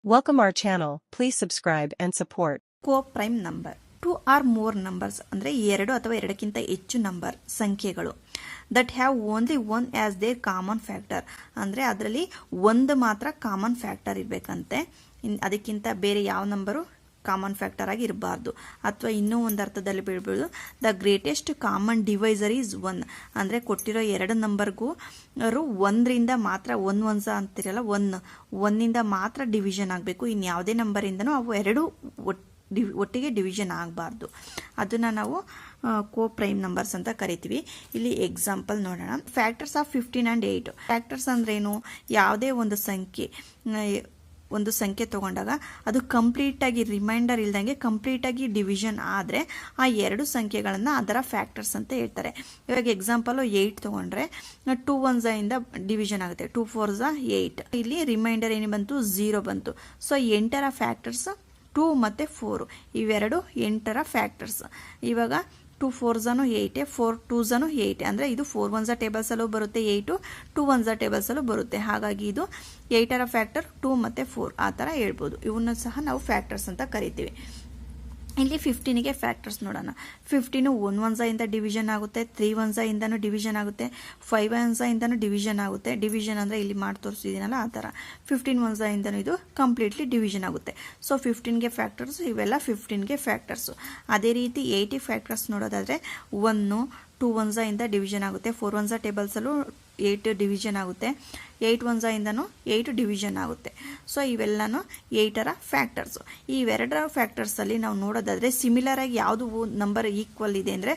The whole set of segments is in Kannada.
Welcome our channel. Please subscribe and support. Co-prime number. 2 or more numbers ಅಂದ್ರೆ ಎರಡು ಅಥವಾ ಎರಡಕ್ಕಿಂತ ಹೆಚ್ಚು ನಂಬರ್ ಸಂಖ್ಯೆಗಳು that have only one as their common factor ಅಂದ್ರೆ ಅದರಲ್ಲಿ ಒಂದು ಮಾತ್ರ ಕಾಮನ್ ಫ್ಯಾಕ್ಟರ್ ಇರಬೇಕಂತೆ. ಅದಕ್ಕಿಂತ ಬೇರೆ ಯಾವ ನಂಬರು ಕಾಮನ್ ಫ್ಯಾಕ್ಟರ್ ಆಗಿ ಇರಬಾರ್ದು. ಅಥವಾ ಇನ್ನೂ ಒಂದು ಅರ್ಥದಲ್ಲಿ ಬಿಡ್ಬೋದು, the greatest common divisor is one ಅಂದರೆ ಕೊಟ್ಟಿರೋ ಎರಡು ನಂಬರ್ಗೂ ಒಂದರಿಂದ ಮಾತ್ರ ಒನ್ಸ ಅಂತಿರಲ್ಲ, ಒಂದಿಂದ ಮಾತ್ರ ಡಿವಿಷನ್ ಆಗಬೇಕು. ಇನ್ನು ಯಾವುದೇ ನಂಬರಿಂದನೂ ಅವು ಎರಡು ಒಟ್ಟಿಗೆ ಡಿವಿಷನ್ ಆಗಬಾರ್ದು. ಅದನ್ನು ನಾವು ಕೋ ಪ್ರೈಮ್ ನಂಬರ್ಸ್ ಅಂತ ಕರಿತೀವಿ. ಇಲ್ಲಿ ಎಕ್ಸಾಂಪಲ್ ನೋಡೋಣ. Factors of 15 and 8. ಫ್ಯಾಕ್ಟರ್ಸ್ ಅಂದ್ರೇನು? ಯಾವುದೇ ಒಂದು ಸಂಖ್ಯೆ ತಗೊಂಡಾಗ ಅದು ಕಂಪ್ಲೀಟಾಗಿ ರಿಮೈಂಡರ್ ಇಲ್ದಂಗೆ ಕಂಪ್ಲೀಟಾಗಿ ಡಿವಿಷನ್ ಆದರೆ ಆ ಎರಡು ಸಂಖ್ಯೆಗಳನ್ನು ಅದರ ಫ್ಯಾಕ್ಟರ್ಸ್ ಅಂತ ಹೇಳ್ತಾರೆ. ಇವಾಗ ಎಕ್ಸಾಂಪಲು 8 ತಗೊಂಡ್ರೆ 2 1 ಇಂದ ಡಿವಿಷನ್ ಆಗುತ್ತೆ, 2 4 8. ಇಲ್ಲಿ ರಿಮೈಂಡರ್ ಏನು ಬಂತು? 0 ಬಂತು. ಸೊ 8ರ ಫ್ಯಾಕ್ಟರ್ಸ್ 2 ಮತ್ತು 4 ಇವೆರಡು 8ರ ಫ್ಯಾಕ್ಟರ್ಸ್. ಇವಾಗ 2 4 8, 4 2 8 ಅಂದರೆ ಇದು 4 1 ಟೇಬಲ್ಸಲ್ಲೂ ಬರುತ್ತೆ, 8 2 1 ಟೇಬಲ್ಸಲ್ಲೂ ಬರುತ್ತೆ. ಹಾಗಾಗಿ ಇದು 8ರ ಫ್ಯಾಕ್ಟರ್ 2 ಮತ್ತು 4 ಆ ಥರ ಹೇಳ್ಬೋದು. ಇವನ್ನ ಸಹ ನಾವು ಫ್ಯಾಕ್ಟರ್ಸ್ ಅಂತ ಕರಿತೀವಿ. ಇಲ್ಲಿ 15ಗೆ ಫ್ಯಾಕ್ಟರ್ಸ್ ನೋಡೋಣ. 15 1 1 ಇಂದ ಡಿವಿಷನ್ ಆಗುತ್ತೆ, 3 1 ಇಂದನೂ ಡಿವಿಷನ್ ಆಗುತ್ತೆ, 5 1 ಇಂದನೂ ಡಿವಿಷನ್ ಆಗುತ್ತೆ. ಡಿವಿಷನ್ ಅಂದರೆ ಇಲ್ಲಿ ಮಾಡಿ ತೋರಿಸಿದ್ದೀನಲ್ಲ ಆ ಥರ. 15 1 ಇಂದನೂ ಇದು ಕಂಪ್ಲೀಟ್ಲಿ ಡಿವಿಷನ್ ಆಗುತ್ತೆ. ಸೊ 15ಗೆ ಫ್ಯಾಕ್ಟರ್ಸ್ ಇವೆಲ್ಲ 15ಗೆ ಫ್ಯಾಕ್ಟರ್ಸು. ಅದೇ ರೀತಿ 80 ಫ್ಯಾಕ್ಟರ್ಸ್ ನೋಡೋದಾದರೆ 1 2 1 ಇಂದ ಡಿವಿಷನ್ ಆಗುತ್ತೆ, 4 1 ಟೇಬಲ್ಸಲ್ಲೂ 8 ಡಿವಿಷನ್ ಆಗುತ್ತೆ, 8 1 ಇಂದನೂ 8 ಡಿವಿಷನ್ ಆಗುತ್ತೆ. ಸೊ ಇವೆಲ್ಲನೂ 8ರ ಫ್ಯಾಕ್ಟರ್ಸು. ಇವೆರಡರ ಫ್ಯಾಕ್ಟರ್ಸಲ್ಲಿ ನಾವು ನೋಡೋದಾದರೆ ಸಿಮಿಲರ್ ಆಗಿ ಯಾವುದು ನಂಬರ್ ಈಕ್ವಲ್ ಇದೆ ಅಂದರೆ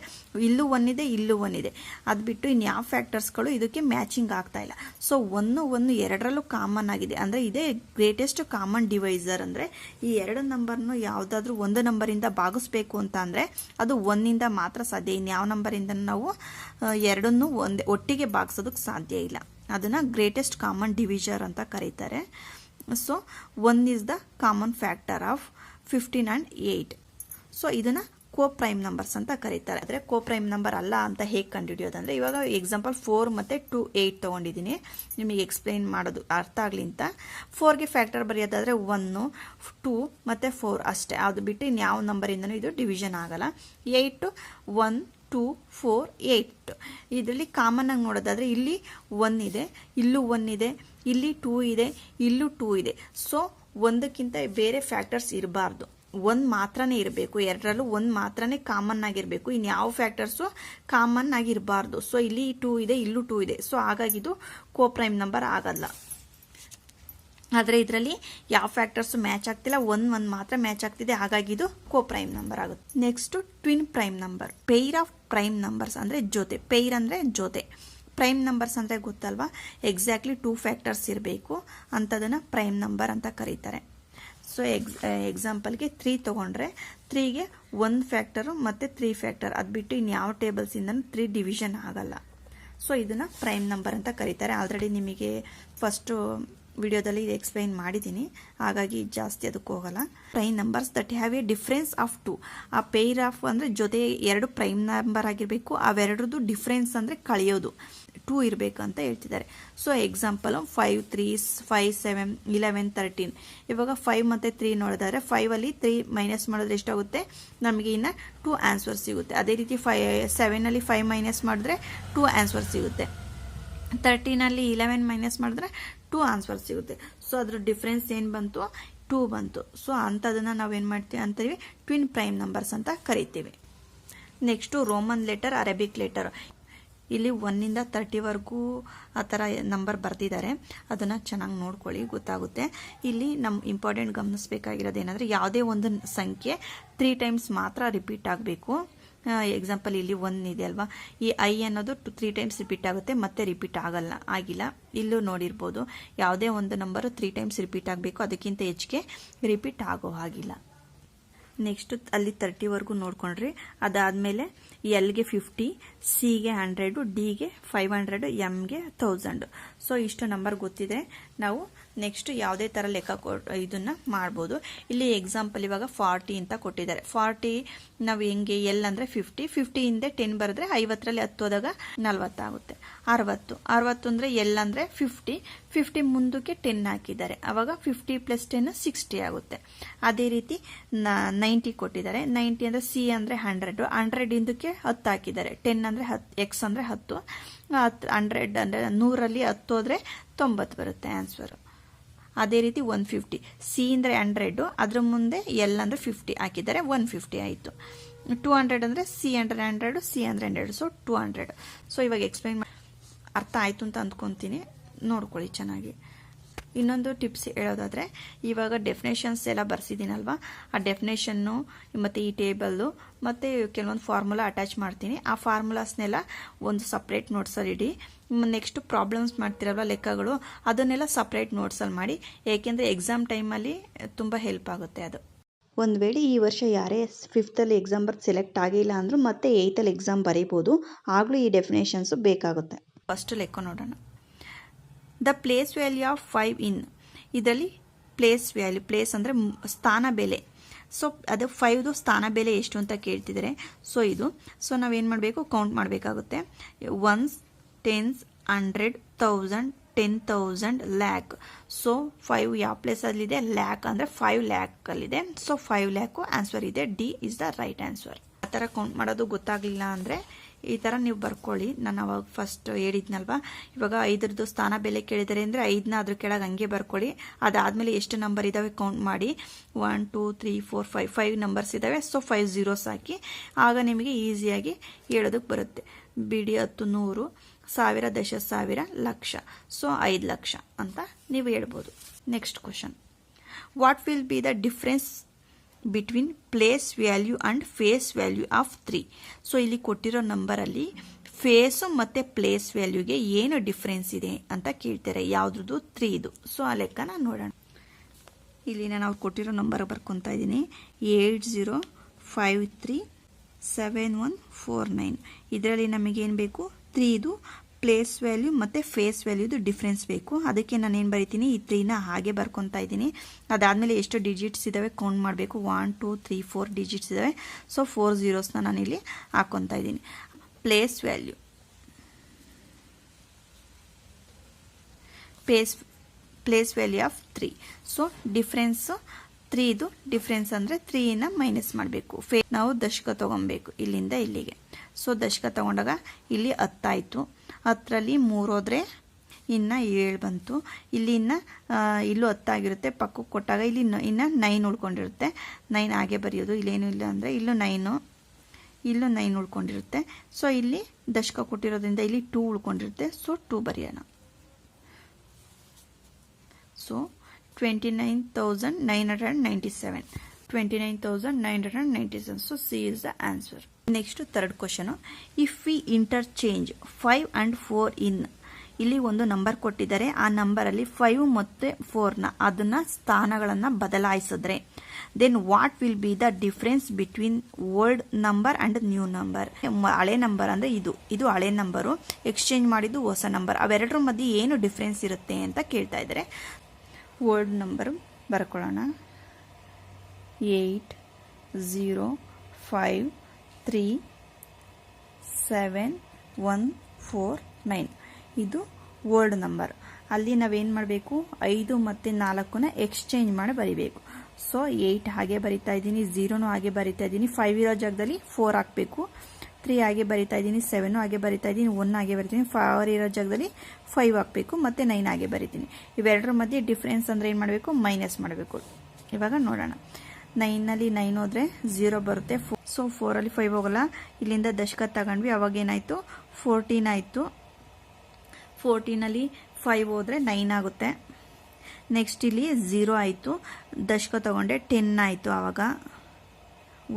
ಇಲ್ಲೂ 1 ಇದೆ, ಇಲ್ಲೂ 1 ಇದೆ. ಅದು ಬಿಟ್ಟು ಇನ್ಯಾವ ಫ್ಯಾಕ್ಟರ್ಸ್ಗಳು ಇದಕ್ಕೆ ಮ್ಯಾಚಿಂಗ್ ಆಗ್ತಾ ಇಲ್ಲ. ಸೊ 1 ಎರಡರಲ್ಲೂ ಕಾಮನ್ ಆಗಿದೆ ಅಂದರೆ ಇದೇ ಗ್ರೇಟೆಸ್ಟ್ ಕಾಮನ್ ಡಿವೈಸರ್. ಅಂದರೆ ಈ ಎರಡು ನಂಬರ್ನು ಯಾವುದಾದ್ರೂ ಒಂದು ನಂಬರಿಂದ ಭಾಗಿಸ್ಬೇಕು ಅಂತ ಅಂದರೆ ಅದು 1ಇಂದ ಮಾತ್ರ ಸಾಧ್ಯ. ಇನ್ಯಾವ ನಂಬರಿಂದ ನಾವು ಎರಡನ್ನೂ ಒಟ್ಟಿಗೆ ಭಾಗಿಸೋದಕ್ಕೆ ಸಾಧ್ಯ ಇಲ್ಲ. ಅದನ್ನು ಗ್ರೇಟೆಸ್ಟ್ ಕಾಮನ್ ಡಿವಿಸರ್ ಅಂತ ಕರೀತಾರೆ. So 1 is the common factor of 15 and 8. So ಇದನ್ನು ಕೋ ಪ್ರೈಮ್ ನಂಬರ್ಸ್ ಅಂತ ಕರೀತಾರೆ. ಆದರೆ ಕೋ ಪ್ರೈಮ್ ನಂಬರ್ ಅಲ್ಲ ಅಂತ ಹೇಗೆ ಕಂಡುಹಿಡಿಯೋದಂದರೆ, ಇವಾಗ ಎಕ್ಸಾಂಪಲ್ 4 ಮತ್ತು 2 8 ತೊಗೊಂಡಿದ್ದೀನಿ ನಿಮಗೆ ಎಕ್ಸ್ಪ್ಲೈನ್ ಮಾಡೋದು ಅರ್ಥ ಆಗಲಿ ಅಂತ. 4ಗೆ ಫ್ಯಾಕ್ಟರ್ ಬರೆಯೋದಾದರೆ 1 2 ಮತ್ತು 4 ಅಷ್ಟೇ. ಅದು ಬಿಟ್ಟು ಇನ್ಯಾವ ನಂಬರಿಂದನೂ ಇದು ಡಿವಿಷನ್ ಆಗಲ್ಲ. 8 1 2 4 8 ಇದರಲ್ಲಿ ಕಾಮನ್ ಆಗಿ ನೋಡೋದಾದರೆ ಇಲ್ಲಿ 1 ಇದೆ, ಇಲ್ಲೂ 1 ಇದೆ, ಇಲ್ಲಿ 2 ಇದೆ, ಇಲ್ಲೂ 2 ಇದೆ. ಸೊ ಒಂದಕ್ಕಿಂತ ಬೇರೆ ಫ್ಯಾಕ್ಟರ್ಸ್ ಇರಬಾರ್ದು, 1 ಮಾತ್ರನೇ ಇರಬೇಕು. ಎರಡರಲ್ಲೂ 1 ಮಾತ್ರನೇ ಕಾಮನ್ ಆಗಿರಬೇಕು. ಇನ್ಯಾವ ಫ್ಯಾಕ್ಟರ್ಸು ಕಾಮನ್ ಆಗಿರಬಾರ್ದು. ಸೊ ಇಲ್ಲಿ 2 ಇದೆ, ಇಲ್ಲೂ 2 ಇದೆ. ಸೊ ಹಾಗಾಗಿ ಇದು ಕೋ ಪ್ರೈಮ್ ನಂಬರ್ ಆಗಲ್ಲ. ಆದರೆ ಇದರಲ್ಲಿ ಯಾವ ಫ್ಯಾಕ್ಟರ್ಸು ಮ್ಯಾಚ್ ಆಗ್ತಿಲ್ಲ, 1 ಮಾತ್ರ ಮ್ಯಾಚ್ ಆಗ್ತಿದೆ. ಹಾಗಾಗಿ ಇದು ಕೋ ಪ್ರೈಮ್ ನಂಬರ್ ಆಗುತ್ತೆ. Next twin prime number. Pair of prime numbers ಅಂದರೆ ಜೊತೆ. ಪೇರ್ ಅಂದರೆ ಜೊತೆ. ಪ್ರೈಮ್ ನಂಬರ್ಸ್ ಅಂದರೆ ಗೊತ್ತಲ್ವಾ, ಎಕ್ಸಾಕ್ಟ್ಲಿ 2 ಫ್ಯಾಕ್ಟರ್ಸ್ ಇರಬೇಕು ಅಂಥದನ್ನು ಪ್ರೈಮ್ ನಂಬರ್ ಅಂತ ಕರೀತಾರೆ. ಸೊ ಎಕ್ಸಾಂಪಲ್ಗೆ 3 ತೊಗೊಂಡ್ರೆ 3ಗೆ 1 ಫ್ಯಾಕ್ಟರು ಮತ್ತು 3 ಫ್ಯಾಕ್ಟರ್. ಅದು ಬಿಟ್ಟು ಇನ್ಯಾವ ಟೇಬಲ್ಸಿಂದನೂ 3 ಡಿವಿಷನ್ ಆಗಲ್ಲ. ಸೊ ಇದನ್ನು ಪ್ರೈಮ್ ನಂಬರ್ ಅಂತ ಕರೀತಾರೆ. ಆಲ್ರೆಡಿ ನಿಮಗೆ ಫಸ್ಟು ವಿಡಿಯೋದಲ್ಲಿ ಎಕ್ಸ್ಪ್ಲೈನ್ ಮಾಡಿದ್ದೀನಿ, ಹಾಗಾಗಿ ಜಾಸ್ತಿ ಅದಕ್ಕೆ ಹೋಗಲ್ಲ. Prime numbers that have A difference of 2. ಆ ಪೇರ್ ಆಫ್ ಅಂದರೆ ಜೊತೆ ಎರಡು ಪ್ರೈಮ್ ನಂಬರ್ ಆಗಿರಬೇಕು. ಅವೆರಡರದ್ದು ಡಿಫ್ರೆನ್ಸ್ ಅಂದರೆ ಕಳೆಯೋದು 2 ಇರಬೇಕು ಅಂತ ಹೇಳ್ತಿದ್ದಾರೆ. So example 5 3 5 7 11 13. ಇವಾಗ 5 ಮತ್ತು 3 ನೋಡೋದಾದ್ರೆ 5ಅಲ್ಲಿ 3 ಮೈನಸ್ ಮಾಡಿದ್ರೆ ಎಷ್ಟಾಗುತ್ತೆ? ನಮಗೆ ಇನ್ನು 2 ಆನ್ಸರ್ ಸಿಗುತ್ತೆ. ಅದೇ ರೀತಿ 7ಅಲ್ಲಿ 5 ಮೈನಸ್ ಮಾಡಿದ್ರೆ 2 ಆನ್ಸರ್ ಸಿಗುತ್ತೆ. 13ಅಲ್ಲಿ 11 ಮೈನಸ್ ಮಾಡಿದ್ರೆ 2 ಆನ್ಸರ್ ಸಿಗುತ್ತೆ. ಸೊ ಅದ್ರ ಡಿಫ್ರೆನ್ಸ್ ಏನು ಬಂತು? 2 ಬಂತು. ಸೊ ಅಂಥದನ್ನು ನಾವೇನು ಮಾಡ್ತೀವಿ ಅಂತೀವಿ? ಟ್ವಿನ್ ಪ್ರೈಮ್ ನಂಬರ್ಸ್ ಅಂತ ಕರಿತೀವಿ. Next Roman letter, Arabic letter. ಇಲ್ಲಿ 1ಇಂದ 30ವರೆಗೂ ಆ ಥರ ನಂಬರ್ ಬರೆದಿದ್ದಾರೆ. ಅದನ್ನು ಚೆನ್ನಾಗಿ ನೋಡ್ಕೊಳ್ಳಿ, ಗೊತ್ತಾಗುತ್ತೆ. ಇಲ್ಲಿ ನಮ್ಮ ಇಂಪಾರ್ಟೆಂಟ್ ಗಮನಿಸಬೇಕಾಗಿರೋದು ಏನಂದರೆ ಯಾವುದೇ ಒಂದು ಸಂಖ್ಯೆ 3 ಟೈಮ್ಸ್ ಮಾತ್ರ ರಿಪೀಟ್ ಆಗಬೇಕು. ಎಕ್ಸಾಂಪಲ್ ಇಲ್ಲಿ 1 ಇದೆ ಅಲ್ವಾ, ಈ ಐ ಅನ್ನೋದು 3 ಟೈಮ್ಸ್ ರಿಪೀಟ್ ಆಗುತ್ತೆ, ಮತ್ತೆ ರಿಪೀಟ್ ಆಗಿಲ್ಲ. ಇಲ್ಲೂ ನೋಡಿರ್ಬೋದು, ಯಾವುದೇ ಒಂದು ನಂಬರು 3 ಟೈಮ್ಸ್ ರಿಪೀಟ್ ಆಗಬೇಕು, ಅದಕ್ಕಿಂತ ಹೆಚ್ಚಿಗೆ ರಿಪೀಟ್ ಆಗೋ ಹಾಗಿಲ್ಲ. ನೆಕ್ಸ್ಟು ಅಲ್ಲಿ 30ವರೆಗೂ ನೋಡ್ಕೊಂಡ್ರಿ. ಅದಾದಮೇಲೆ ಎಲ್ಗೆ 50, ಸಿಗೆ 100, ಡಿಗೆ 500, ಎಮ್ಗೆ 1000. ಸೊ ಇಷ್ಟು ನಂಬರ್ ಗೊತ್ತಿದೆ ನಾವು ನೆಕ್ಸ್ಟ್ ಯಾವುದೇ ಥರ ಇದನ್ನು ಮಾಡ್ಬೋದು. ಇಲ್ಲಿ ಎಕ್ಸಾಂಪಲ್ ಇವಾಗ 40 ಅಂತ ಕೊಟ್ಟಿದ್ದಾರೆ. 40 ನಾವು ಹೆಂಗೆ ಎಲ್ ಅಂದರೆ 50 ಹಿಂದೆ 10 ಬರೆದ್ರೆ 50ರಲ್ಲಿ 10 ಹೋದಾಗ 40 ಆಗುತ್ತೆ. 60 ಅಂದರೆ ಎಲ್ ಅಂದರೆ 50 ಮುಂದಕ್ಕೆ 10 ಹಾಕಿದ್ದಾರೆ, ಅವಾಗ 50 + 10 60 ಆಗುತ್ತೆ. ಅದೇ ರೀತಿ 90 ಕೊಟ್ಟಿದ್ದಾರೆ. 90 ಅಂದರೆ ಸಿ ಅಂದರೆ 100 ಹಿಂದಕ್ಕೆ 10 ಹಾಕಿದ್ದಾರೆ. 10 ಅಂದರೆ ಎಕ್ಸ್ ಅಂದರೆ 10, 100 ಅಂದರೆ 100ರಲ್ಲಿ 10 ಹೋದ್ರೆ 90 ಬರುತ್ತೆ ಆನ್ಸರು. ಅದೇ ರೀತಿ 150 ಸಿ ಅಂದರೆ 100, ಅದ್ರ ಮುಂದೆ ಎಲ್ ಅಂದರೆ 50 ಹಾಕಿದ್ದಾರೆ, 150 ಆಯಿತು. 200 ಅಂದರೆ ಸಿ ಅಂದರೆ 100, ಸಿ ಅಂದರೆ 100, ಸೊ 200. ಸೊ ಇವಾಗ ಎಕ್ಸ್ಪ್ಲೈನ್ ಅರ್ಥ ಆಯಿತು ಅಂತ ಅಂದ್ಕೊತೀನಿ, ನೋಡ್ಕೊಳ್ಳಿ ಚೆನ್ನಾಗಿ. ಇನ್ನೊಂದು ಟಿಪ್ಸ್ ಹೇಳೋದಾದರೆ, ಇವಾಗ ಡೆಫಿನೇಷನ್ಸ್ ಎಲ್ಲ ಬರ್ಸಿದ್ದೀನಲ್ವಾ, ಆ ಡೆಫಿನೇಷನ್ನು ಮತ್ತು ಈ ಟೇಬಲ್ಲು ಮತ್ತು ಕೆಲವೊಂದು ಫಾರ್ಮುಲಾ ಅಟ್ಯಾಚ್ ಮಾಡ್ತೀನಿ. ಆ ಫಾರ್ಮುಲಾಸ್ನೆಲ್ಲ ಒಂದು ಸಪ್ರೇಟ್ ನೋಟ್ಸಲ್ಲಿ ಇಡಿ. ನೆಕ್ಸ್ಟ್ ಪ್ರಾಬ್ಲಮ್ಸ್ ಮಾಡ್ತಿರಲ್ವ ಲೆಕ್ಕಗಳು, ಅದನ್ನೆಲ್ಲ ಸಪ್ರೇಟ್ ನೋಟ್ಸಲ್ಲಿ ಮಾಡಿ, ಏಕೆಂದರೆ ಎಕ್ಸಾಮ್ ಟೈಮಲ್ಲಿ ತುಂಬ ಹೆಲ್ಪ್ ಆಗುತ್ತೆ ಅದು. ಒಂದು ವೇಳೆ ಈ ವರ್ಷ ಯಾರೇ 5th ಎಕ್ಸಾಮ್ ಬರ್ದು ಸೆಲೆಕ್ಟ್ ಆಗಿಲ್ಲ ಅಂದರೂ ಮತ್ತೆ 8th ಎಕ್ಸಾಮ್ ಬರೀಬೋದು, ಆಗಲೂ ಈ ಡೆಫಿನೇಷನ್ಸು ಬೇಕಾಗುತ್ತೆ. ಫಸ್ಟ್ ಲೆಕ್ಕ ನೋಡೋಣ. ದ ಪ್ಲೇಸ್ ವ್ಯಾಲ್ಯೂ ಆಫ್ 5 ಇನ್, ಇದರಲ್ಲಿ ಪ್ಲೇಸ್ ವ್ಯಾಲ್ಯೂ, ಪ್ಲೇಸ್ ಅಂದರೆ ಸ್ಥಾನ ಬೆಲೆ. ಸೊ ಅದು 5ದು ಸ್ಥಾನ ಬೆಲೆ ಎಷ್ಟು ಅಂತ ಕೇಳ್ತಿದ್ದಾರೆ. ಸೊ ನಾವೇನು ಮಾಡಬೇಕು, ಕೌಂಟ್ ಮಾಡಬೇಕಾಗುತ್ತೆ. 1s, 10s, 100, 1000, 10,000, lakh. ಸೊ 5 ಯಾವ ಪ್ಲೇಸಲ್ಲಿದೆ, ಲ್ಯಾಕ್ ಅಂದರೆ 5 ಲ್ಯಾಕಲ್ಲಿದೆ. ಸೊ 5 ಲ್ಯಾಕು ಆನ್ಸರ್ ಇದೆ. D is the right answer. ಆ ಥರ ಕೌಂಟ್ ಮಾಡೋದು ಗೊತ್ತಾಗಲಿಲ್ಲ ಅಂದರೆ ಈ ಥರ ನೀವು ಬರ್ಕೊಳ್ಳಿ. ನಾನು ಅವಾಗ ಫಸ್ಟ್ ಹೇಳಿದ್ನಲ್ವಾ, ಇವಾಗ 5ರದ್ದು ಸ್ಥಾನ ಬೆಲೆ ಕೇಳಿದರೆ ಅಂದರೆ 5ನ ಅದ್ರ ಕೆಳಗೆ ಹಂಗೆ ಬರ್ಕೊಳ್ಳಿ. ಅದಾದಮೇಲೆ ಎಷ್ಟು ನಂಬರ್ ಇದ್ದಾವೆ ಕೌಂಟ್ ಮಾಡಿ. 1 2 3 4 5 ನಂಬರ್ಸ್ ಇದ್ದಾವೆ. ಸೊ 5 zeros ಹಾಕಿ, ಆಗ ನಿಮಗೆ ಈಸಿಯಾಗಿ ಹೇಳೋದಕ್ಕೆ ಬರುತ್ತೆ. ಬಿಡಿ 10, 100, 1000, ದಶ ಸಾವಿರ, ಲಕ್ಷ. ಸೊ 5 ಲಕ್ಷ ಅಂತ ನೀವು ಹೇಳ್ಬೋದು. Next question, what will be the difference between place value and face value of 3? So ಇಲ್ಲಿ ಕೊಟ್ಟಿರೋ ನಂಬರಲ್ಲಿ ಫೇಸು ಮತ್ತು ಪ್ಲೇಸ್ ವ್ಯಾಲ್ಯೂಗೆ ಏನು ಡಿಫ್ರೆನ್ಸ್ ಇದೆ ಅಂತ ಕೇಳ್ತಾರೆ. ಯಾವುದ್ರದ್ದು? 3ದು. ಸೊ ಆ ಲೆಕ್ಕನ ನೋಡೋಣ. ಇಲ್ಲಿ ನಾನು ಅವ್ರು ಕೊಟ್ಟಿರೋ ನಂಬರ್ ಬರ್ಕೊತಾ ಇದ್ದೀನಿ. 80537149. ಇದರಲ್ಲಿ ನಮಗೇನು ಬೇಕು? 3ದು ಪ್ಲೇಸ್ ವ್ಯಾಲ್ಯೂ ಮತ್ತು ಫೇಸ್ ವ್ಯಾಲ್ಯೂದು ಡಿಫ್ರೆನ್ಸ್ ಬೇಕು. ಅದಕ್ಕೆ ನಾನು ಏನು ಬರಿತೀನಿ, ಈ 3ನ ಹಾಗೆ ಬರ್ಕೊತಾ ಇದ್ದೀನಿ. ಅದಾದಮೇಲೆ ಎಷ್ಟು ಡಿಜಿಟ್ಸ್ ಇದ್ದಾವೆ ಕೌಂಟ್ ಮಾಡಬೇಕು. 1 2 3 4 ಡಿಜಿಟ್ಸ್ ಇದ್ದಾವೆ. ಸೊ 4 zeros ನಾನಿಲ್ಲಿ ಹಾಕ್ಕೊತಾ ಇದ್ದೀನಿ. Place value, place value of 3. So difference 3ದು ಡಿಫ್ರೆನ್ಸ್ ಅಂದರೆ 3ನ ಮೈನಸ್ ಮಾಡಬೇಕು. ನಾವು ದಶಕ ತೊಗೊಬೇಕು ಇಲ್ಲಿಂದ ಇಲ್ಲಿಗೆ. ಸೊ ದಶಕ ತೊಗೊಂಡಾಗ ಇಲ್ಲಿ 10 ಆಯಿತು. 10ರಲ್ಲಿ 3 ಹೋದರೆ ಇನ್ನು 7 ಬಂತು. ಇಲ್ಲಿ ಇಲ್ಲೂ 10 ಆಗಿರುತ್ತೆ. ಪಕ್ಕಕ್ಕೆ ಕೊಟ್ಟಾಗ ಇಲ್ಲಿ ಇನ್ನು 9 ಉಳ್ಕೊಂಡಿರುತ್ತೆ. 9 ಹಾಗೆ ಬರೆಯೋದು. ಇಲ್ಲೇನು ಇಲ್ಲ ಅಂದರೆ ಇಲ್ಲೂ 9 ಉಳ್ಕೊಂಡಿರುತ್ತೆ. ಸೊ ಇಲ್ಲಿ ದಶಕ ಕೊಟ್ಟಿರೋದ್ರಿಂದ ಇಲ್ಲಿ 2 ಉಳ್ಕೊಂಡಿರುತ್ತೆ. ಸೊ 2 ಬರೆಯೋಣ. So 29,997. 29,997. So C is the answer. Next third question. If we interchange 5 and 4 in, ಇಲ್ಲಿ ಒಂದು ನಂಬರ್ ಕೊಟ್ಟಿದ್ದಾರೆ. ಆ ನಂಬರಲ್ಲಿ 5 ಮತ್ತು 4ನ ಅದನ್ನ ಸ್ಥಾನಗಳನ್ನು ಬದಲಾಯಿಸಿದ್ರೆ then what will be the difference between old number and new number? ಹಳೆ ನಂಬರ್ ಅಂದರೆ ಇದು ಹಳೆ ನಂಬರು, ಎಕ್ಸ್ಚೇಂಜ್ ಮಾಡಿದ್ದು ಹೊಸ ನಂಬರ್. ಅವೆರಡರ ಮಧ್ಯೆ ಏನು ಡಿಫ್ರೆನ್ಸ್ ಇರುತ್ತೆ ಅಂತ ಕೇಳ್ತಾ ಇದ್ದಾರೆ. ಓಲ್ಡ್ ನಂಬರ್ ಬರ್ಕೊಳ್ಳೋಣ. 805371149. ಇದು ಓಲ್ಡ್ ನಂಬರ್. ಅಲ್ಲಿ ನಾವೇನು ಮಾಡಬೇಕು, 5 ಮತ್ತು 4ನ ಎಕ್ಸ್ಚೇಂಜ್ ಮಾಡಿ ಬರಿಬೇಕು. ಸೊ 8 ಹಾಗೆ ಬರಿತಾ ಇದ್ದೀನಿ, 0 ಹಾಗೆ ಬರಿತಾ ಇದ್ದೀನಿ, 5 ಇರೋ ಜಾಗದಲ್ಲಿ 4 ಹಾಕಬೇಕು, 3 ಹಾಗೆ ಬರಿತಾ ಇದ್ದೀನಿ, 7 ಹಾಗೆ ಬರಿತಾ ಇದ್ದೀನಿ, 1 ಹಾಗೆ ಬರಿತೀನಿ, 4 ಇರೋ ಜಾಗದಲ್ಲಿ 5 ಹಾಕಬೇಕು, ಮತ್ತು 9 ಹಾಗೆ ಬರಿತೀನಿ. ಇವೆರಡರ ಮಧ್ಯೆ ಡಿಫ್ರೆನ್ಸ್ ಅಂದರೆ ಏನು ಮಾಡಬೇಕು, ಮೈನಸ್ ಮಾಡಬೇಕು. ಇವಾಗ ನೋಡೋಣ. 9ನಲ್ಲಿ 9 ಹೋದರೆ 0 ಬರುತ್ತೆ. ಸೊ 4ರಲ್ಲಿ 5 ಹೋಗಲ್ಲ. ಇಲ್ಲಿಂದ ದಶಕ ತಗೊಂಡ್ವಿ, ಅವಾಗ ಏನಾಯಿತು, 14 ಆಯಿತು. 14ನಲ್ಲಿ 5 ಹೋದರೆ 9 ಆಗುತ್ತೆ. ನೆಕ್ಸ್ಟ್ ಇಲ್ಲಿ 0 ಆಯಿತು, ದಶಕ ತಗೊಂಡೆ 10 ಆಯಿತು. ಆವಾಗ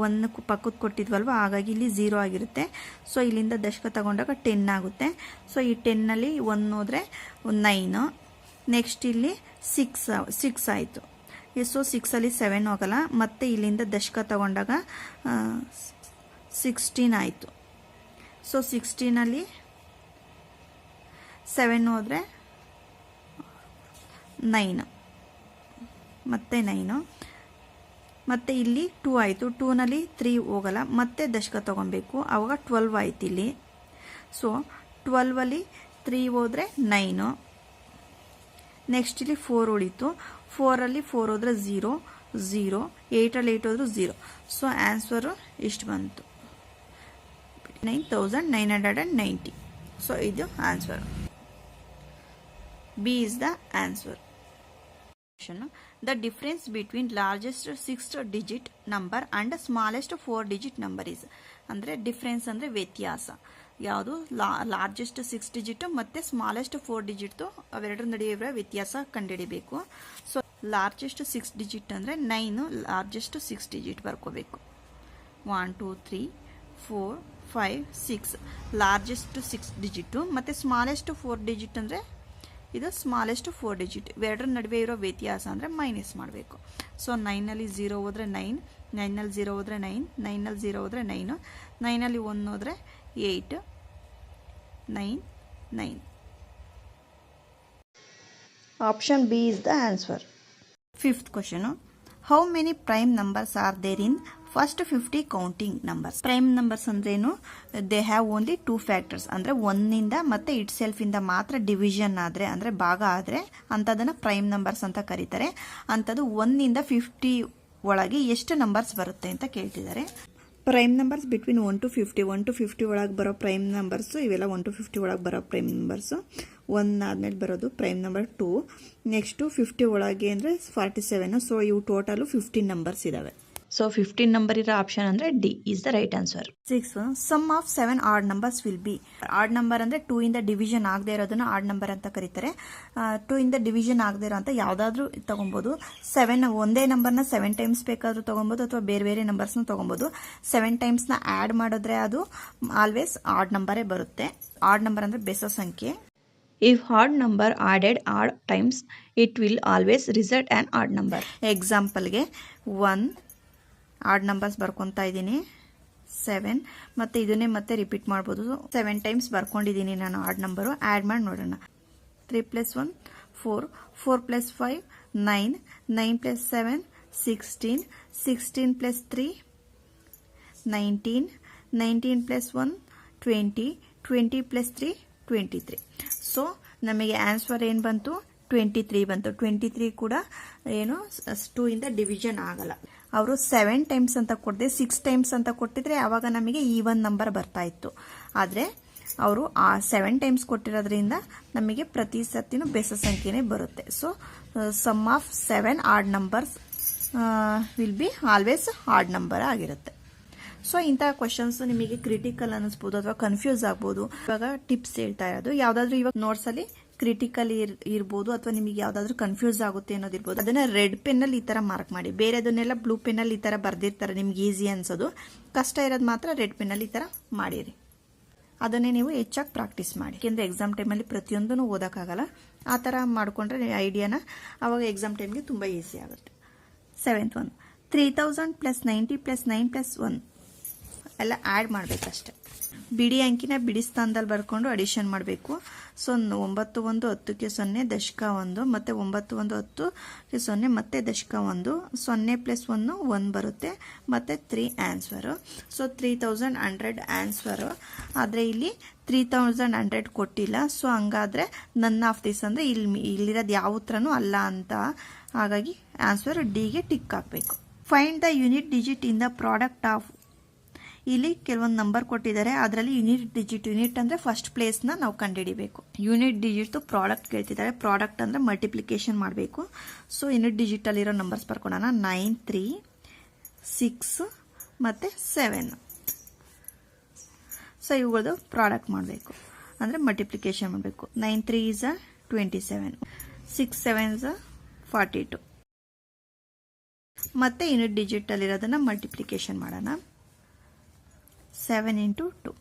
1 ಪಕ್ಕದ ಕೊಟ್ಟಿದ್ವಲ್ವ, ಹಾಗಾಗಿ ಇಲ್ಲಿ 0 ಆಗಿರುತ್ತೆ. ಸೊ ಇಲ್ಲಿಂದ ದಶಕ ತಗೊಂಡಾಗ 10 ಆಗುತ್ತೆ. ಸೊ ಈ 10ನಲ್ಲಿ 1 ಹೋದರೆ 9. ನೆಕ್ಸ್ಟ್ ಇಲ್ಲಿ 6 ಆಯಿತು. ಸೊ 6ಅಲ್ಲಿ 7 ಹೋಗಲ್ಲ. ಮತ್ತು ಇಲ್ಲಿಂದ ದಶಕ ತಗೊಂಡಾಗ 16 ಆಯಿತು. ಸೊ 16ನಲ್ಲಿ 7 ಹೋದರೆ 9 ಮತ್ತೆ 9 ಮತ್ತು ಇಲ್ಲಿ 2 ಆಯಿತು. 2ನಲ್ಲಿ 3 ಹೋಗಲ್ಲ, ಮತ್ತೆ ದಶಕ ತೊಗೊಬೇಕು, ಆವಾಗ 12 ಆಯ್ತು ಇಲ್ಲಿ. ಸೊ 12ಅಲ್ಲಿ 3 ಹೋದರೆ 9. ನೆಕ್ಸ್ಟ್ ಇಲ್ಲಿ 4 ಉಳಿತು. 4ಅಲ್ಲಿ 4 ಹೋದರೆ 0 0, 8ರಲ್ಲಿ 8 ಹೋದ್ರು 0. ಸೊ ಆನ್ಸರು ಇಷ್ಟು ಬಂತು, 9990. ಸೊ ಇದು answer. B is the answer. The difference between largest 6-digit number and smallest 4-digit number is. ಅಂದರೆ ಡಿಫ್ರೆನ್ಸ್ ಅಂದರೆ ವ್ಯತ್ಯಾಸ ಯಾವುದು, ಲಾರ್ಜೆಸ್ಟ್ 6 ಡಿಜಿಟ್ ಮತ್ತು ಸ್ಮಾಲೆಸ್ಟ್ 4 ಡಿಜಿಟ್, ಅವೆರಡರ ನಡುವೆ ಇರೋ ವ್ಯತ್ಯಾಸ ಕಂಡುಹಿಡಿಬೇಕು. ಸೊ ಲಾರ್ಜೆಸ್ಟ್ 6 ಡಿಜಿಟ್ ಅಂದರೆ 9, ಲಾರ್ಜೆಸ್ಟ್ 6 ಡಿಜಿಟ್ ಬರ್ಕೋಬೇಕು. 1 2 3 4 5 6 ಲಾರ್ಜೆಸ್ಟ್ 6 ಡಿಜಿಟು, ಮತ್ತು ಸ್ಮಾಲೆಸ್ಟ್ 4 ಡಿಜಿಟ್ ಅಂದರೆ ಇದು ಸ್ಮಾಲೆಸ್ಟ್ 4 ಡಿಜಿಟ್. ಇವೆರಡರ ನಡುವೆ ಇರೋ ವ್ಯತ್ಯಾಸ ಅಂದರೆ ಮೈನಸ್ ಮಾಡಬೇಕು. ಸೊ 9ನಲ್ಲಿ 0 ಹೋದರೆ 9, 9ನಲ್ಲಿ 0 ಹೋದರೆ 9, 9ನಲ್ಲಿ 0 ಹೋದರೆ 9, 9ನಲ್ಲಿ 1 ಹೋದರೆ 8, 9 9. Option B is the answer. Fifth question, how many prime numbers are there in first 50 counting numbers. Prime numbers ಅಂದ್ರೇನು, ದೇ ಹ್ಯಾವ್ ಓನ್ಲಿ 2 ಫ್ಯಾಕ್ಟರ್ಸ್, ಅಂದರೆ 1ಇಂದ ಮತ್ತು ಇಟ್ ಸೆಲ್ಫ್ ಇಂದ ಮಾತ್ರ ಡಿವಿಷನ್ ಆದರೆ, ಅಂದರೆ ಭಾಗ ಆದರೆ ಅಂಥದನ್ನು ಪ್ರೈಮ್ ನಂಬರ್ಸ್ ಅಂತ ಕರೀತಾರೆ. ಅಂಥದ್ದು 1ಇಂದ 50 ಒಳಗೆ ಎಷ್ಟು ನಂಬರ್ಸ್ ಬರುತ್ತೆ ಅಂತ ಕೇಳ್ತಿದ್ದಾರೆ. Prime numbers between 1 to 50, 1 to 50 ಒಳಗೆ ಬರೋ ಪ್ರೈಮ್ ನಂಬರ್ಸು ಇವೆಲ್ಲ. 1 to 50 ಒಳಗೆ ಬರೋ ಪ್ರೈಮ್ ನಂಬರ್ಸು. 1 ಆದಮೇಲೆ ಬರೋದು ಪ್ರೈಮ್ ನಂಬರ್ 2, ನೆಕ್ಸ್ಟು 50 ಒಳಗೆ ಅಂದರೆ 47. ಸೊ ಇವು ಟೋಟಲು 15 ನಂಬರ್ಸ್ ಇದ್ದಾವೆ. ಸೊ 15 ನಂಬರ್ ಇರೋ ಆಪ್ಷನ್ ಅಂದರೆ D is the right answer. 6, sum of 7 odd numbers will be. Odd number ಅಂದರೆ 2 ಇಂದ ಡಿವಿಷನ್ ಆಗದೆ ಇರೋದನ್ನ ಆಡ್ ನಂಬರ್ ಅಂತ ಕರೀತಾರೆ. 2 ಇಂದ ಡಿವಿಷನ್ ಆಗದೆ ಇರೋ ಅಂತ ಯಾವುದಾದ್ರೂ ತಗೊಬೋದು. 7 ಒಂದೇ ನಂಬರ್ನ 7 ಟೈಮ್ಸ್ ಬೇಕಾದರೂ ತೊಗೊಬೋದು, ಅಥವಾ ಬೇರೆ ಬೇರೆ ನಂಬರ್ಸ್ನ ತೊಗೊಬೋದು. 7 ಟೈಮ್ಸ್ನ ಆ್ಯಡ್ ಮಾಡಿದ್ರೆ ಅದು ಆಲ್ವೇಸ್ ಆಡ್ ನಂಬರೇ ಬರುತ್ತೆ. ಆಡ್ ನಂಬರ್ ಅಂದರೆ ಬೆಸ ಸಂಖ್ಯೆ. If odd number added odd times, it will always result an odd number. ಎಕ್ಸಾಂಪಲ್ಗೆ 1 add numbers ಬರ್ಕೊತಾ ಇದ್ದೀನಿ, 7, ಮತ್ತು ಇದನ್ನೇ ಮತ್ತೆ ರಿಪೀಟ್ ಮಾಡ್ಬೋದು. 7 ಟೈಮ್ಸ್ ಬರ್ಕೊಂಡಿದ್ದೀನಿ ನಾನು ಆಡ್ ನಂಬರು. ಆ್ಯಡ್ ಮಾಡಿ ನೋಡೋಣ. 3 + 1 4, 4 + 5 9, 9 + 7 16, 16 + 3 19, 19 + 1 20, 20 + 3 23. ಸೊ ನಮಗೆ ಆನ್ಸರ್ ಏನು ಬಂತು, 23 ಬಂತು. 23 ಕೂಡ ಏನು 2 ಇಂದ ಡಿವಿಷನ್ ಆಗಲ್ಲ. ಅವರು 7 ಟೈಮ್ಸ್ ಅಂತ ಕೊಡದೆ 6 ಟೈಮ್ಸ್ ಅಂತ ಕೊಟ್ಟಿದ್ರೆ ಆವಾಗ ನಮಗೆ ಈವನ್ ನಂಬರ್ ಬರ್ತಾ ಇತ್ತು. ಆದರೆ ಅವರು ಆ 7 ಟೈಮ್ಸ್ ಕೊಟ್ಟಿರೋದ್ರಿಂದ ನಮಗೆ ಪ್ರತಿ ಸತಿನೂ ಬೆಸ ಸಂಖ್ಯೆನೇ ಬರುತ್ತೆ. So sum of 7 odd numbers will be always odd number ಆಗಿರುತ್ತೆ. ಸೊ ಇಂತಹ ಕ್ವಶನ್ಸ್ ನಿಮಗೆ ಕ್ರಿಟಿಕಲ್ ಅನ್ನಿಸ್ಬೋದು ಅಥವಾ ಕನ್ಫ್ಯೂಸ್ ಆಗ್ಬೋದು. ಇವಾಗ ಟಿಪ್ಸ್ ಹೇಳ್ತಾ ಇರೋದು, ಯಾವುದಾದ್ರೂ ಇವಾಗ ನೋಟ್ಸಲ್ಲಿ ಕ್ರಿಟಿಕಲ್ ಇರ್ಬೋದು ಅಥವಾ ನಿಮಗೆ ಯಾವುದಾದ್ರೂ ಕನ್ಫ್ಯೂಸ್ ಆಗುತ್ತೆ ಅನ್ನೋದಿರ್ಬೋದು, ಅದನ್ನ ರೆಡ್ ಪೆನ್ನಲ್ಲಿ ಈ ಥರ ಮಾರ್ಕ್ ಮಾಡಿ. ಬೇರೆದನ್ನೆಲ್ಲ ಬ್ಲೂ ಪೆನ್ನಲ್ಲಿ ಈ ಥರ ಬರ್ದಿರ್ತಾರೆ, ನಿಮ್ಗೆ ಈಸಿ ಅನ್ಸೋದು. ಕಷ್ಟ ಇರೋದು ಮಾತ್ರ ರೆಡ್ ಪೆನ್ನಲ್ಲಿ ಈ ಥರ ಮಾಡಿರಿ. ಅದನ್ನೇ ನೀವು ಹೆಚ್ಚಾಗಿ ಪ್ರಾಕ್ಟೀಸ್ ಮಾಡಿ. ಯಾಕೆಂದರೆ ಎಕ್ಸಾಮ್ ಟೈಮಲ್ಲಿ ಪ್ರತಿಯೊಂದೂ ಓದೋಕ್ಕಾಗಲ್ಲ. ಆ ಥರ ಮಾಡಿಕೊಂಡ್ರೆ ಐಡಿಯಾನ ಆವಾಗ ಎಕ್ಸಾಮ್ ಟೈಮ್ಗೆ ತುಂಬ ಈಸಿ ಆಗುತ್ತೆ. 7th one, 3000 + 90 + 9 + 1 ಎಲ್ಲ ಆ್ಯಡ್ ಮಾಡಬೇಕಷ್ಟೆ. ಬಿಡಿ ಅಂಕಿನ ಬಿಡಿ ಸ್ಥಾನದಲ್ಲಿ ಬರ್ಕೊಂಡು ಅಡಿಷನ್ ಮಾಡಬೇಕು. ಸೊ 9 1 10ಕ್ಕೆ 0 ದಶಕ 1, ಮತ್ತು 9 1 10ಕ್ಕೆ 0 ಮತ್ತೆ ದಶಕ 1, 0 + 1 1 ಬರುತ್ತೆ, ಮತ್ತು 3 ಆನ್ಸರು. So 3100 answer. ಆದರೆ ಇಲ್ಲಿ 3100 ಕೊಟ್ಟಿಲ್ಲ. ಸೊ ಹಂಗಾದರೆ ನನ್ ಆಫ್ ದಿಸ್ ಅಂದರೆ ಇಲ್ಲಿರೋದು ಯಾವ ಉತ್ತರನೂ ಅಲ್ಲ ಅಂತ. ಹಾಗಾಗಿ ಆನ್ಸರ್ ಡಿಗೆ ಟಿಕ್ ಹಾಕಬೇಕು. Find the unit digit in the product of. ಇಲ್ಲಿ ಕೆಲವೊಂದು ನಂಬರ್ ಕೊಟ್ಟಿದ್ದಾರೆ, ಅದರಲ್ಲಿ ಯೂನಿಟ್ ಡಿಜಿಟ್. ಯೂನಿಟ್ ಅಂದರೆ ಫಸ್ಟ್ ಪ್ಲೇಸ್ನ ನಾವು ಕಂಡುಹಿಡಿಬೇಕು. ಯೂನಿಟ್ ಡಿಜಿಟ್ ಪ್ರಾಡಕ್ಟ್ ಕೇಳ್ತಿದ್ದಾರೆ. ಪ್ರಾಡಕ್ಟ್ ಅಂದರೆ ಮಲ್ಟಿಪ್ಲಿಕೇಶನ್ ಮಾಡಬೇಕು. ಸೊ ಯೂನಿಟ್ ಡಿಜಿಟಲ್ಲಿರೋ ನಂಬರ್ಸ್ ಬರ್ಕೊಳ್ಳೋಣ. 9 3 6 ಮತ್ತು 7. ಸೊ ಇವುಗಳದ್ದು ಪ್ರಾಡಕ್ಟ್ ಮಾಡಬೇಕು, ಅಂದರೆ ಮಲ್ಟಿಪ್ಲಿಕೇಶನ್ ಮಾಡಬೇಕು. 9 3 is 27, 6 7 is 42. ಮತ್ತೆ ಯೂನಿಟ್ ಡಿಜಿಟಲ್ಲಿರೋದನ್ನು ಮಲ್ಟಿಪ್ಲಿಕೇಶನ್ ಮಾಡೋಣ. 7 × 2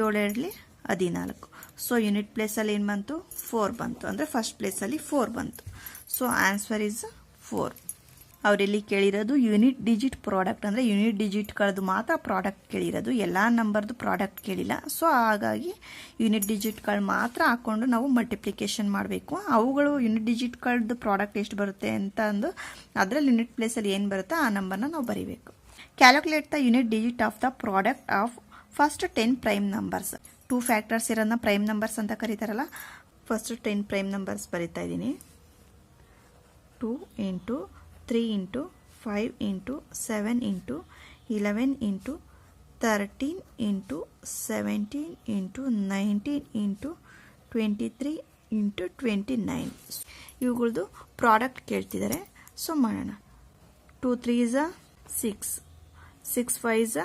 7 14. ಸೊ ಯೂನಿಟ್ ಪ್ಲೇಸಲ್ಲಿ ಏನು ಬಂತು, 4 ಬಂತು. ಅಂದರೆ ಫಸ್ಟ್ ಪ್ಲೇಸಲ್ಲಿ 4 ಬಂತು. So answer is 4. ಅವರಲ್ಲಿ ಕೇಳಿರೋದು ಯೂನಿಟ್ ಡಿಜಿಟ್ ಪ್ರಾಡಕ್ಟ್, ಅಂದರೆ ಯೂನಿಟ್ ಡಿಜಿಟ್ಗಳದ್ದು ಮಾತ್ರ ಪ್ರಾಡಕ್ಟ್ ಕೇಳಿರೋದು, ಎಲ್ಲ ನಂಬರ್ದು ಪ್ರಾಡಕ್ಟ್ ಕೇಳಿಲ್ಲ. ಸೊ ಹಾಗಾಗಿ ಯೂನಿಟ್ ಡಿಜಿಟ್ಗಳು ಮಾತ್ರ ಹಾಕ್ಕೊಂಡು ನಾವು ಮಲ್ಟಿಪ್ಲಿಕೇಶನ್ ಮಾಡಬೇಕು. ಅವುಗಳು ಯೂನಿಟ್ ಡಿಜಿಟ್ಗಳದ್ದು ಪ್ರಾಡಕ್ಟ್ ಎಷ್ಟು ಬರುತ್ತೆ ಅಂತ ಅಂದು ಅದರಲ್ಲಿ ಯೂನಿಟ್ ಪ್ಲೇಸಲ್ಲಿ ಏನು ಬರುತ್ತೋ ಆ ನಂಬರ್ನ ನಾವು ಬರೀಬೇಕು. Calculate the unit digit of the product of first 10 prime numbers. 2 factors ಇರೋದನ್ನ ಪ್ರೈಮ್ ನಂಬರ್ಸ್ ಅಂತ ಕರೀತಾರಲ್ಲ. ಫಸ್ಟ್ 10 ಪ್ರೈಮ್ ನಂಬರ್ಸ್ ಬರೀತಾ ಇದ್ದೀನಿ. 2 into 3 into 5 into 7 into 11 into 13 into 17 into 19 into 23 into 29 ಇವುಗಳದ್ದು ಪ್ರಾಡಕ್ಟ್ ಕೇಳ್ತಿದ್ದಾರೆ. ಸೊ ಮಾಡೋಣ. 2 3 is 6, 6 5 is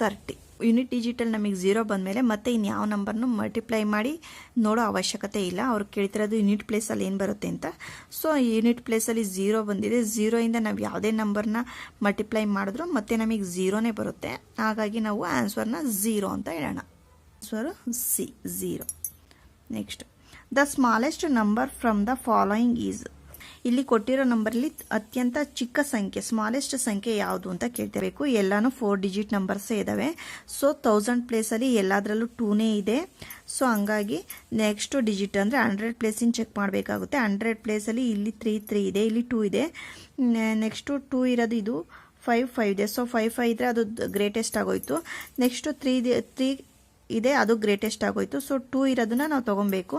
30. ಯೂನಿಟ್ ಡಿಜಿಟಲ್ ನಮಗೆ 0 ಬಂದಮೇಲೆ ಮತ್ತೆ ಇನ್ಯಾವ ನಂಬರ್ನು ಮಲ್ಟಿಪ್ಲೈ ಮಾಡಿ ನೋಡೋ ಅವಶ್ಯಕತೆ ಇಲ್ಲ. ಅವ್ರು ಕೇಳ್ತಿರೋದು ಯೂನಿಟ್ ಪ್ಲೇಸಲ್ಲಿ ಏನು ಬರುತ್ತೆ ಅಂತ. ಸೊ ಯೂನಿಟ್ ಪ್ಲೇಸಲ್ಲಿ 0 ಬಂದಿದೆ. 0 ಇಂದ ನಾವು ಯಾವುದೇ ನಂಬರ್ನ ಮಲ್ಟಿಪ್ಲೈ ಮಾಡಿದ್ರು ಮತ್ತೆ ನಮಗೆ 0ನೇ ಬರುತ್ತೆ. ಹಾಗಾಗಿ ನಾವು ಆನ್ಸರ್ನ 0 ಅಂತ ಹೇಳೋಣ. Answer C 0. Next, the smallest number from the following is. ಇಲ್ಲಿ ಕೊಟ್ಟಿರೋ ನಂಬರಲ್ಲಿ ಅತ್ಯಂತ ಚಿಕ್ಕ ಸಂಖ್ಯೆ, ಸ್ಮಾಲೆಸ್ಟ್ ಸಂಖ್ಯೆ ಯಾವುದು ಅಂತ ಕೇಳ್ತಿರಬೇಕು. ಎಲ್ಲಾನು 4 ಡಿಜಿಟ್ ನಂಬರ್ಸೇ ಇದ್ದಾವೆ. ಸೊ 1000 ಪ್ಲೇಸಲ್ಲಿ ಎಲ್ಲದರಲ್ಲೂ 2ನೇ ಇದೆ. ಸೊ ಹಂಗಾಗಿ ನೆಕ್ಸ್ಟ್ ಡಿಜಿಟ್ ಅಂದರೆ 100 ಪ್ಲೇಸಿನ ಚೆಕ್ ಮಾಡಬೇಕಾಗುತ್ತೆ. 100 ಪ್ಲೇಸಲ್ಲಿ ಇಲ್ಲಿ 3 ಇದೆ, ಇಲ್ಲಿ 2 ಇದೆ. ನೆಕ್ಸ್ಟು 2 ಇರೋದು ಇದು 5 ಇದೆ. ಸೊ 5 ಇದ್ದರೆ ಅದು ಗ್ರೇಟೆಸ್ಟ್ ಆಗೋಯ್ತು. ನೆಕ್ಸ್ಟು 3 ಇದೆ, ಅದು ಗ್ರೇಟೆಸ್ಟ್ ಆಗೋಯ್ತು. ಸೊ 2 ಇರೋದನ್ನ ನಾವು ತೊಗೊಬೇಕು.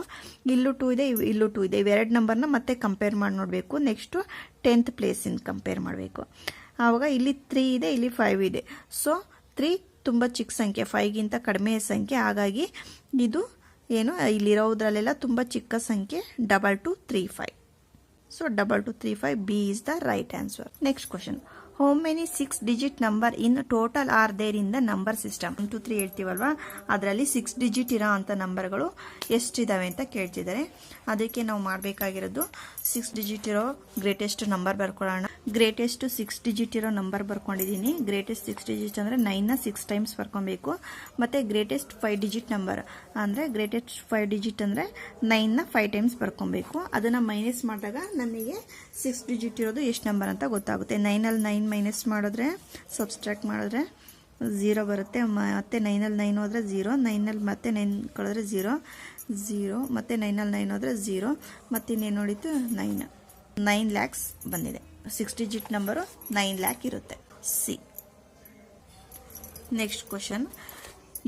ಇಲ್ಲೂ 2 ಇದೆ, ಇಲ್ಲೂ 2 ಇದೆ. ಇವೆರಡು ನಂಬರ್ನ ಮತ್ತೆ ಕಂಪೇರ್ ಮಾಡಿ ನೋಡಬೇಕು. ನೆಕ್ಸ್ಟು 10th ಪ್ಲೇಸಿಂದ ಕಂಪೇರ್ ಮಾಡಬೇಕು. ಆವಾಗ ಇಲ್ಲಿ 3 ಇದೆ, ಇಲ್ಲಿ 5 ಇದೆ. ಸೊ 3 ತುಂಬ ಚಿಕ್ಕ ಸಂಖ್ಯೆ, 5ಗಿಂತ ಕಡಿಮೆ ಸಂಖ್ಯೆ. ಹಾಗಾಗಿ ಇದು ಏನು ಇಲ್ಲಿರೋದ್ರಲ್ಲೆಲ್ಲ ತುಂಬ ಚಿಕ್ಕ ಸಂಖ್ಯೆ 2235. So 2235 B is the right answer. Next question, how many 6 digit number in total are there in the number system. 1 2 3 ಹೇಳ್ತೀವಲ್ವಾ, ಅದರಲ್ಲಿ 6 ಡಿಜಿಟ್ ಇರೋ ಅಂಥ ನಂಬರ್ಗಳು ಎಷ್ಟಿದಾವೆ ಅಂತ ಕೇಳ್ತಿದ್ದಾರೆ. ಅದಕ್ಕೆ ನಾವು ಮಾಡಬೇಕಾಗಿರೋದು 6 ಡಿಜಿಟ್ ಇರೋ ಗ್ರೇಟೆಸ್ಟ್ ನಂಬರ್ ಬರ್ಕೊಳ್ಳೋಣ. ಗ್ರೇಟೆಸ್ಟ್ 6 ಡಿಜಿಟ್ ಇರೋ ನಂಬರ್ ಬರ್ಕೊಂಡಿದ್ದೀನಿ. ಗ್ರೇಟೆಸ್ಟ್ 6 ಡಿಜಿಟ್ ಅಂದರೆ 9ನ 6 ಟೈಮ್ಸ್ ಬರ್ಕೊಬೇಕು. ಮತ್ತು ಗ್ರೇಟೆಸ್ಟ್ 5 ಡಿಜಿಟ್ ನಂಬರ್ ಅಂದರೆ ಗ್ರೇಟೆಸ್ಟ್ 5 ಡಿಜಿಟ್ ಅಂದರೆ 9ನ 5 ಟೈಮ್ಸ್ ಬರ್ಕೊಬೇಕು. ಅದನ್ನು ಮೈನಸ್ ಮಾಡಿದಾಗ ನಮಗೆ 6 ಡಿಜಿಟ್ ಇರೋದು ಎಷ್ಟು ನಂಬರ್ ಅಂತ ಗೊತ್ತಾಗುತ್ತೆ. 9ಅಲ್ಲಿ 9 ಮೈನಸ್ ಮಾಡಿದ್ರೆ, ಸಬ್ಸ್ಟ್ರಾಕ್ಟ್ ಮಾಡಿದ್ರೆ 0 ಬರುತ್ತೆ. ಮತ್ತೆ 9ಅಲ್ಲಿ 9 ಹೋದರೆ 0, 9ಅಲ್ಲಿ ಮತ್ತೆ 9 ಕಳೆದ್ರೆ 0, ಮತ್ತೆ 9ಅಲ್ಲಿ 9 ಹೋದರೆ 0, ಮತ್ತೆ ಇನ್ನೇನು ನೋಡಿತು 9 ಲ್ಯಾಕ್ಸ್ ಬಂದಿದೆ. 6 ಡಿಜಿಟ್ ನಂಬರು 9 ಲ್ಯಾಕ್ ಇರುತ್ತೆ. C. Next question,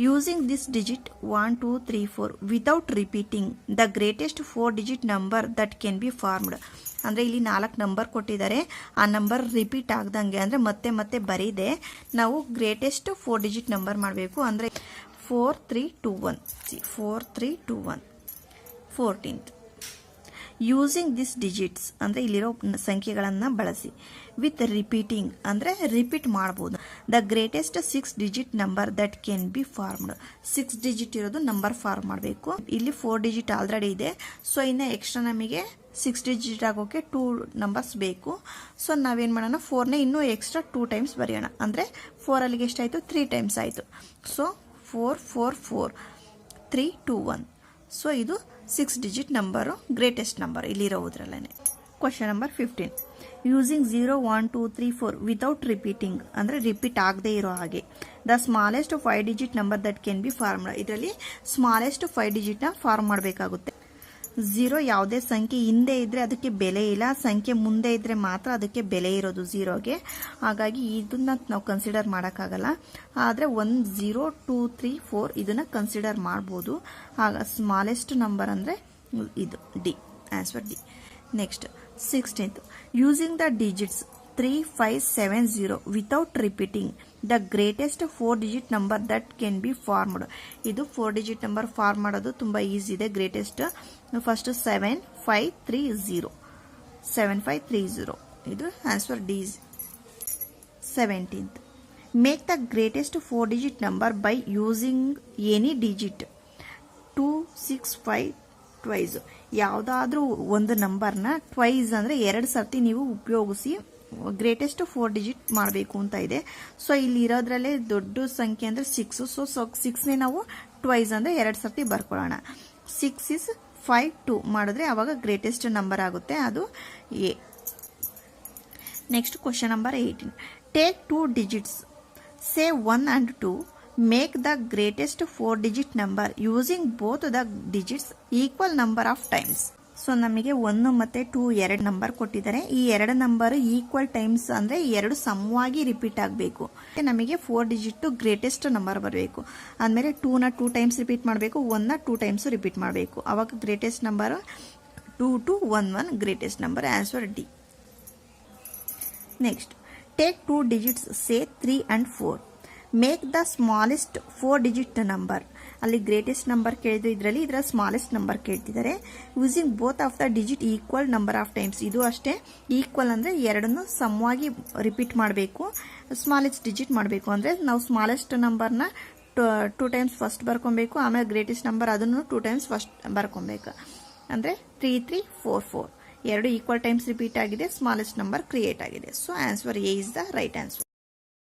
using this digit 1 2 3 4 without repeating the greatest 4 digit number that can be formed. ಅಂದರೆ ಇಲ್ಲಿ 4 ನಂಬರ್ ಕೊಟ್ಟಿದ್ದಾರೆ. ಆ ನಂಬರ್ ರಿಪೀಟ್ ಆಗ್ದಂಗೆ ಅಂದರೆ ಮತ್ತೆ ಮತ್ತೆ ಬರೀದೆ ನಾವು ಗ್ರೇಟೆಸ್ಟ್ 4 ಡಿಜಿಟ್ ನಂಬರ್ ಮಾಡಬೇಕು. ಅಂದರೆ 4 3 2 1. 4 3 2 1 14th. ಯೂಸಿಂಗ್ ದಿಸ್ ಡಿಜಿಟ್ಸ್ ಅಂದರೆ ಇಲ್ಲಿರೋ ಸಂಖ್ಯೆಗಳನ್ನು ಬಳಸಿ. ವಿತ್ ರಿಪೀಟಿಂಗ್ ಅಂದರೆ ರಿಪೀಟ್ ಮಾಡ್ಬೋದು. The greatest 6 digit number that can be formed. 6 digit ಇರೋದು ನಂಬರ್ ಫಾರ್ಮ್ ಮಾಡಬೇಕು. ಇಲ್ಲಿ 4 ಡಿಜಿಟ್ ಆಲ್ರೆಡಿ ಇದೆ. ಸೊ ಇನ್ನು ಎಕ್ಸ್ಟ್ರಾ ನಮಗೆ 6 ಡಿಜಿಟ್ ಆಗೋಕ್ಕೆ 2 ನಂಬರ್ಸ್ ಬೇಕು. ಸೊ ನಾವೇನು ಮಾಡೋಣ, 4ನೇ ಇನ್ನೂ ಎಕ್ಸ್ಟ್ರಾ 2 ಟೈಮ್ಸ್ ಬರೆಯೋಣ. ಅಂದರೆ 4 ಅಲ್ಲಿಗೆ ಎಷ್ಟಾಯಿತು, 3 ಟೈಮ್ಸ್ ಆಯಿತು. ಸೊ 4 4 4 3 2 1. ಸೊ ಇದು 6 ಡಿಜಿಟ್ ನಂಬರು, ಗ್ರೇಟೆಸ್ಟ್ ನಂಬರ್ ಇಲ್ಲಿರೋದ್ರಲ್ಲೇ. Question number 15, using 0 1 2 3 4 without repeating ಅಂದರೆ ರಿಪೀಟ್ ಆಗದೆ ಇರೋ ಹಾಗೆ. The smallest 5 digit number that can be formed. ಇದರಲ್ಲಿ ಸ್ಮಾಲೆಸ್ಟ್ 5 ಡಿಜಿಟ್ನ ಫಾರ್ಮ್ ಮಾಡಬೇಕಾಗುತ್ತೆ. 0 ಯಾವುದೇ ಸಂಖ್ಯೆ ಹಿಂದೆ ಇದ್ದರೆ ಅದಕ್ಕೆ ಬೆಲೆ ಇಲ್ಲ, ಸಂಖ್ಯೆ ಮುಂದೆ ಇದ್ದರೆ ಮಾತ್ರ ಅದಕ್ಕೆ ಬೆಲೆ ಇರೋದು 0ಗೆ. ಹಾಗಾಗಿ ಇದನ್ನ ನಾವು ಕನ್ಸಿಡರ್ ಮಾಡೋಕ್ಕಾಗಲ್ಲ. ಆದರೆ 1 0 2 3 4 ಇದನ್ನು ಕನ್ಸಿಡರ್ ಮಾಡ್ಬೋದು. ಆಗ ಸ್ಮಾಲೆಸ್ಟ್ ನಂಬರ್ ಅಂದರೆ ಇದು D, answer D. Next 16th, using the digits 3 5 7 0 without repeating the greatest 4 digit number that can be formed. ಇದು 4 ಡಿಜಿಟ್ ನಂಬರ್ ಫಾರ್ಮ್ ಮಾಡೋದು ತುಂಬ ಈಸಿ ಇದೆ. ಗ್ರೇಟೆಸ್ಟ್ ಫಸ್ಟ್ 7 5 3 0 7 5 3 0 ಇದು answer D. 17th, make the greatest 4 digit number by using any digit 2 6 5 twice. ಯಾವುದಾದ್ರೂ ಒಂದು ನಂಬರ್ನ ಟ್ವೈಸ್ ಅಂದರೆ 2 ಸರ್ತಿ ನೀವು ಉಪಯೋಗಿಸಿ ಗ್ರೇಟೆಸ್ಟ್ 4 ಡಿಜಿಟ್ ಮಾಡಬೇಕು ಅಂತ ಇದೆ. ಸೊ ಇಲ್ಲಿ ಇರೋದ್ರಲ್ಲೇ ದೊಡ್ಡ ಸಂಖ್ಯೆ ಅಂದರೆ 6. ಸೊ 6ನೇ ನಾವು ಟ್ವೈಸ್ ಅಂದರೆ 2 ಸರ್ತಿ ಬರ್ಕೊಳ್ಳೋಣ. 6 is 5 2 ಮಾಡಿದ್ರೆ ಆವಾಗ ಗ್ರೇಟೆಸ್ಟ್ ನಂಬರ್ ಆಗುತ್ತೆ, ಅದು A. Next question number 18. Take 2 digits, say 1 and 2, make the greatest 4-digit number using both the digits equal number of times. So ನಮಗೆ 1 ಮತ್ತು 2 ಎರಡು ನಂಬರ್ ಕೊಟ್ಟಿದ್ದಾರೆ. ಈ ಎರಡು ನಂಬರ್ ಈಕ್ವಲ್ ಟೈಮ್ಸ್ ಅಂದರೆ ಎರಡು ಸಮವಾಗಿ ರಿಪೀಟ್ ಆಗಬೇಕು. ನಮಗೆ 4 ಡಿಜಿಟ್ ಗ್ರೇಟೆಸ್ಟ್ ನಂಬರ್ ಬರಬೇಕು. ಆದಮೇಲೆ 2ನ 2 ಟೈಮ್ಸ್ ರಿಪೀಟ್ ಮಾಡಬೇಕು, 1ನ 2 ಟೈಮ್ಸ್ ರಿಪೀಟ್ ಮಾಡಬೇಕು. ಅವಾಗ greatest number 2 to 1 1 greatest number. Answer D. Next, take 2 digits, say 3 and 4. Make the smallest 4 digit number. ಅಲ್ಲಿ ಗ್ರೇಟೆಸ್ಟ್ ನಂಬರ್ ಕೇಳಿದ್ರು, ಇದರ ಸ್ಮಾಲೆಸ್ಟ್ ನಂಬರ್ ಕೇಳ್ತಿದ್ದಾರೆ. Using both of the digit equal number of times. ಇದು ಅಷ್ಟೇ, ಈಕ್ವಲ್ ಅಂದರೆ ಎರಡನ್ನು ಸಮವಾಗಿ ರಿಪೀಟ್ ಮಾಡಬೇಕು, ಸ್ಮಾಲೆಸ್ಟ್ ಡಿಜಿಟ್ ಮಾಡಬೇಕು. ಅಂದರೆ ನಾವು ಸ್ಮಾಲೆಸ್ಟ್ ನಂಬರ್ನ 2 ಟೈಮ್ಸ್ ಫಸ್ಟ್ ಬರ್ಕೊಬೇಕು, ಆಮೇಲೆ ಗ್ರೇಟೆಸ್ಟ್ ನಂಬರ್ ಅದನ್ನು 2 ಟೈಮ್ಸ್ ಫಸ್ಟ್ ಬರ್ಕೊಬೇಕು. ಅಂದರೆ 3 3 4 4 ಎರಡು ಈಕ್ವಲ್ ಟೈಮ್ಸ್ ರಿಪೀಟ್ ಆಗಿದೆ, ಸ್ಮಾಲೆಸ್ಟ್ ನಂಬರ್ ಕ್ರಿಯೇಟ್ ಆಗಿದೆ. So answer A is the right answer.